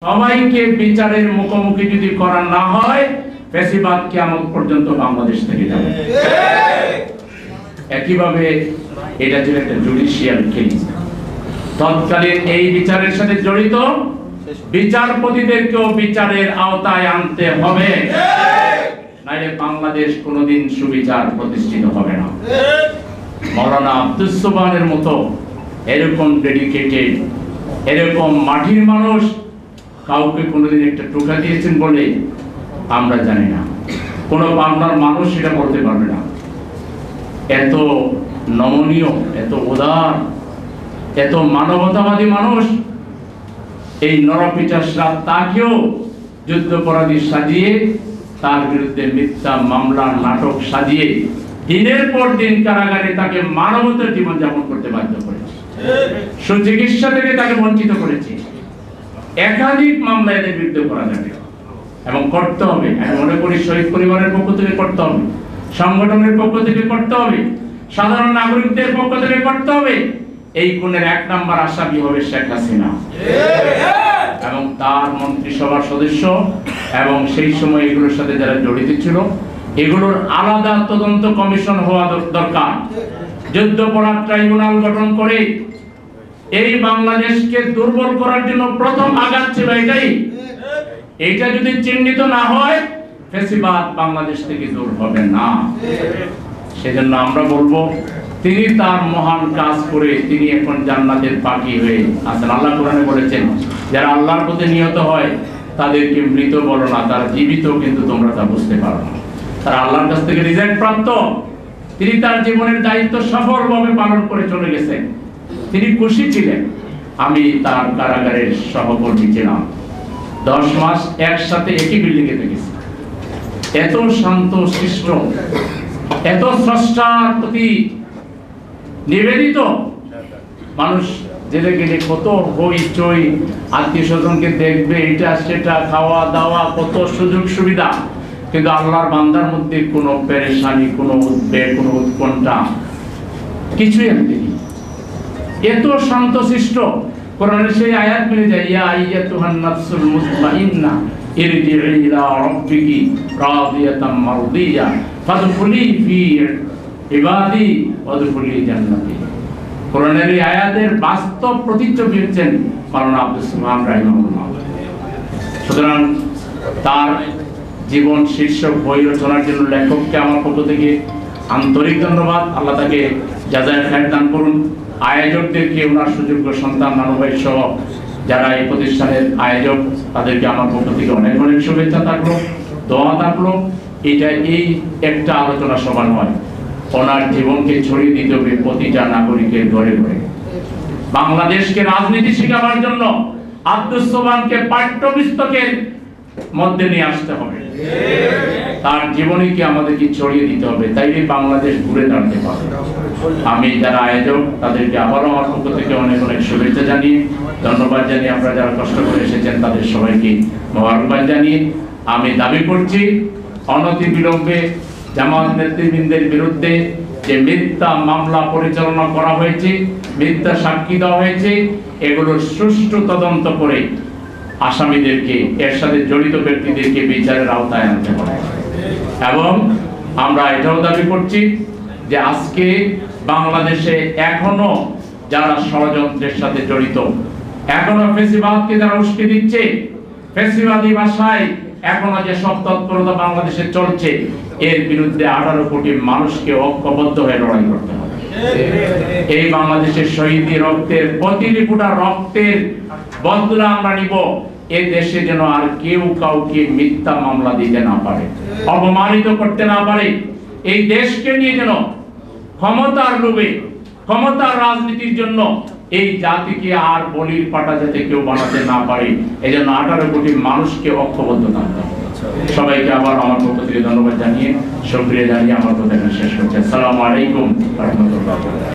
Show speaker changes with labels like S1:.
S1: সবাইকে বিচারের মুখোমুখি যদি করা না হয়, ফ্যাসিবাদ কিয়ামত পর্যন্ত বাংলাদেশ থেকে যাবে। একইভাবে এটা ছিল একটা জুডিশিয়াল কেস। তৎকালীন এই বিচারের সাথে জড়িত বিচারপতিদেরকেও বিচারের আওতায় আনতে হবে, নাইলে বাংলাদেশ কোনোদিন সুবিচার প্রতিষ্ঠিত হবে না। মাওলানা আব্দুস সোবহানের মতো এরকম ডেডিকেটেড, এরকম মাটির মানুষ কাউকে কোনোদিন একটা টোকা দিয়েছেন বলে আমরা জানি না। কোনো বাংলার মানুষ সেটা বলতে পারবে না। এত নমনীয়, এত উদার, এত মানবতাবাদী মানুষ এই নরপিচার সাথ তাকেও যুদ্ধাপরাধী সাজিয়ে, তার বিরুদ্ধে মিথ্যা মামলা নাটক সাজিয়ে দিনের পর দিন কারাগারে তাকে মানবতার জীবনযাপন করতে বাধ্য করেছে, সুচিকিৎসা থেকে তাকে বঞ্চিত করেছে। একাধিক মামলা এদের বিরুদ্ধে করা যাবে এবং করতে হবে। আমি মনে করি শহীদ পরিবারের পক্ষ থেকে করতে হবে, সংগঠনের পক্ষ থেকে করতে হবে, সাধারণ নাগরিকদের পক্ষ থেকে করতে হবে। এই খুনের 1 নম্বর আসামি হবে শেখ হাসিনা এবং তার মন্ত্রিসভার সদস্য, এবং সেই সময় এগুলোর সাথে যারা জড়িত ছিল এগুলোর আলাদা তদন্ত কমিশন হওয়া দরকার। যুদ্ধাপরাধ ট্রাইব্যুনাল গঠন করে এই বাংলাদেশকে দুর্বল করার জন্য প্রথম আঘাত ছিল এটাই। এটা যদি চিহ্নিত না হয়, ফ্যাসিবাদ বাংলাদেশ থেকে দূর হবে না। সেজন্য আমরা বলবো, তিনি তার মহান কাজ করে তিনি এখন জান্নাতের পাখি হয়ে আছেন। আল্লাহ কোরআনে বলেছেন, যারা আল্লাহর প্রতি নিহত হয় তাদেরকে মৃত বলো না, তারা জীবিত, কিন্তু তোমরা তা বুঝতে পারো না। তারা আল্লাহর কাছ থেকে রিজেক্ট প্রাপ্ত। তিনি তার জীবনের দায়িত্ব সফলভাবে পালন করে চলে গেছেন। তিনি খুশি ছিলেন। আমি তার কারাগারের সহকর্মী ছিলাম, 10 মাস একসাথে একই বিল্ডিং এ থেকেছি। এত শান্ত শিষ্ট, এত স্রষ্টার প্রতি নিবেদিত মানুষ। জেলে গেলে কত হইচই, আত্মীয় স্বজনকে দেখবে, এটা সেটা, খাওয়া দাওয়া, কত সুযোগ সুবিধা, কিন্তু আল্লাহর বান্দার মধ্যে কোনো পেরেশানি, কোনো উদ্বেগ, কোনো উৎকণ্ঠা কিছুই আমি দেখি। এত শান্তশিষ্ট। কোরআনের সেই আয়াত মিলে যায়, ইয়া আইয়াতুহান নাফসুল মুতমাইন্নাহ ইরজিই ইলা রাব্বিকি রাদিয়াতাম মারদিয়া ফাদখুলি ফি ইবাদি ওয়াদখুলি জান্নাতি। কোরআনের এই আয়াতের বাস্তব প্রতিচ্ছবি হচ্ছেন মাওলানা আব্দুস সোবহান রাহিমাহুল্লাহ। সুতরাং তার জীবন শীর্ষক বই রচনার জন্য লেখককে আমার পক্ষ থেকে আন্তরিক ধন্যবাদ। আল্লাহ তাকে জাযায়ে খায়র দান করুন। আয়োজকদেরকে, ওনার সুযোগ্য সন্তান নানু ভাই সহ যারা এই প্রতিষ্ঠানের আয়োজক, তাদেরকে আমার পক্ষ থেকে অনেক অনেক শুভেচ্ছা থাকলো, দোয়া থাকলো। এটা এই একটা আলোচনা সভা নয়, ওনার জীবনকে ছড়িয়ে দিতে হবে প্রতিটা নাগরিকের ঘরে ঘরে। বাংলাদেশকে রাজনীতি শেখাবার জন্য আব্দুস সোবহানকে পাঠ্যপুস্তকের মধ্যে নিয়ে আসতে হবে। তার জীবনীকে আমাদেরকে ছড়িয়ে দিতে হবে, তাইলে বাংলাদেশ ঘুরে দাঁড়াতে পারবে। আমি যারা আয়োজক তাদেরকে আবারও আমার পক্ষ থেকে অনেক অনেক শুভেচ্ছা জানিয়ে, ধন্যবাদ জানিয়ে, আপনারা যারা কষ্ট করে এসেছেন তাদের সবাইকে মোবারকবাদ জানিয়ে আমি দাবি করছি, অনতি বিলম্বে জামাত নেতৃবৃন্দের বিরুদ্ধে যে মিথ্যা মামলা পরিচালনা করা হয়েছে, মিথ্যা সাক্ষী দেওয়া হয়েছে, এগুলোর সুষ্ঠু তদন্ত করে আসামিদেরকে, এর সাথে জড়িত ব্যক্তিদেরকে বিচারের আওতায় আনতে হবে। এবং আমরা এটাও দাবি করছি যে আজকে বাংলাদেশে এখনো যারা ষড়যন্ত্রের সাথে জড়িত, এখনো ফ্যাসিবাদকে যারা উস্কে দিচ্ছে, ফ্যাসিবাদী ভাষায় এখনো যে সব তৎপরতা বাংলাদেশে চলছে, এর বিরুদ্ধে 18 কোটি মানুষকে ঐক্যবদ্ধ হয়ে লড়াই করতে হবে। এই বাংলাদেশের শহীদ রক্তের, প্রতিটি ফোঁটা রক্তের বদলা আমরা নিব। এই দেশে যেন আর কেউ কাউকে মিথ্যা মামলা দিতে না পারে, অপমানিত করতে না পারে। এই দেশকে নিয়ে যেন ক্ষমতার লোভে, ক্ষমতার রাজনীতির জন্য এই জাতিকে আর বলির পাটা যাতে কেউ বানাতে না পারে, এই জন্য 18 কোটি মানুষকে ঐক্যবদ্ধ থাকতে হবে। সবাইকে আবার আমার পক্ষ থেকে ধন্যবাদ জানিয়ে, শুকরিয়া জানিয়ে আমার কথা শেষ করছি। আসসালামু আলাইকুম ওয়া রাহমাতুল্লাহ।